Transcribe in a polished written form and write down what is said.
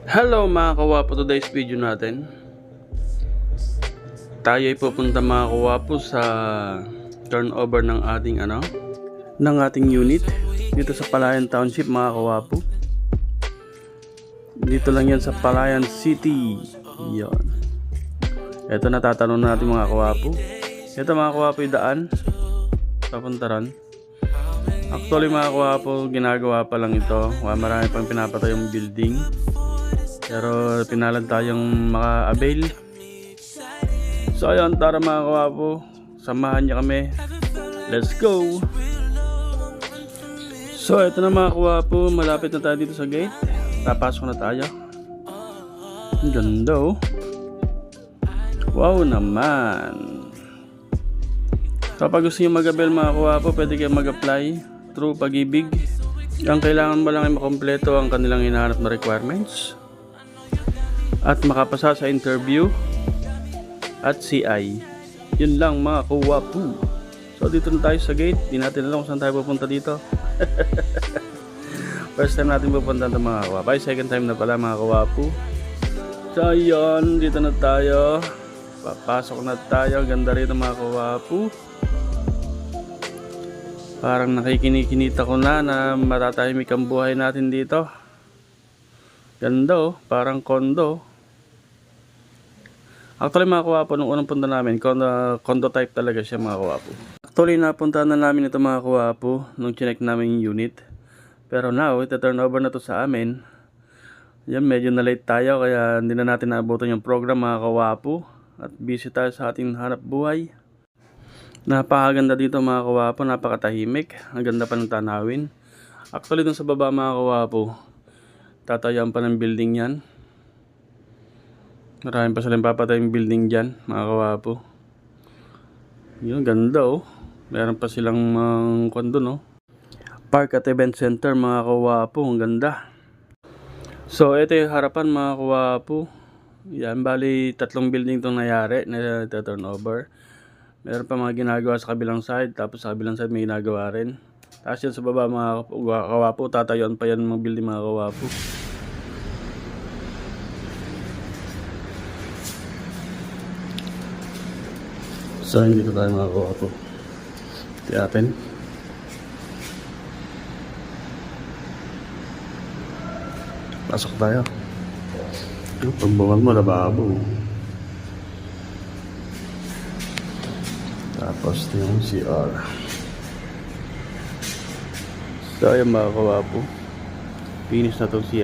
Hello mga kawapo, today's video natin tayo ay pupunta mga kawapo sa turnover ng ating unit dito sa Palayan Township mga kawapo. Dito lang yan sa Palayan City. Yon. Ito natatanong natin mga kawapo. Ito mga kawapo yung daan papunta ron. Actually mga kawapo, ginagawa pa lang ito. Marami pang pinapatay yung building. Pero pinalan tayong maka-avail. So ayun, tara mga kawapo, samahan niyo kami. Let's go! So ito na mga kawapo, malapit na tayo dito sa gate. Papasok na tayo. Ang ganda oh. Wow naman. Kapag gusto nyo mag-avail mga kawapo, pwede kayo mag-apply through Pag-ibig. Ang kailangan mo lang ay makompleto ang kanilang hinahanap na requirements at makapasa sa interview at CI. Yun lang mga kawapo. So dito na tayo sa gate. Di natin alam kung saan tayo pupunta dito. First time natin pupunta ito mga kawapo. Ay, second time na pala mga kawapo. So yun, dito na tayo. Papasok na tayo. Ganda rito mga kawapo. Parang nakikinikinita ko na matatahimik ang buhay natin dito. Ganda oh, parang condo. Actually mga kawapo, nung unang punta namin, condo type talaga siya mga kawapo. Actually napunta na namin ito mga kawapo nung chinek namin yung unit. Pero now, ito turnover na to sa amin. Yan, medyo na late tayo kaya hindi na natin naabutan yung program mga kawapo. At busy tayo sa ating hanap buhay. Napakaganda dito mga kawapo, napakatahimik. Ang ganda pa ng tanawin. Actually dun sa baba mga kawapo, tatayaan pa ng building yan. Maraming pa silang papatayang building dyan mga kawapo. Yun, ganda oh. Meron pa silang kondo no. Park at Event Center mga kawapo. Ang ganda. So ito yung harapan mga kawapo. Yan, bali 3 building itong nangyari na turnover. Meron pa mga ginagawa sa kabilang side. Tapos sa kabilang side may ginagawa rin. Tapos yan sa baba mga kawapo, tatayuan pa yan mga building mga kawapo. So dito tayo mga kawapo. Tiyatin. Pasok tayo. Pagbukan mo, lababo. Tapos yung CR. So ayun mga kawapo, finish na itong CR.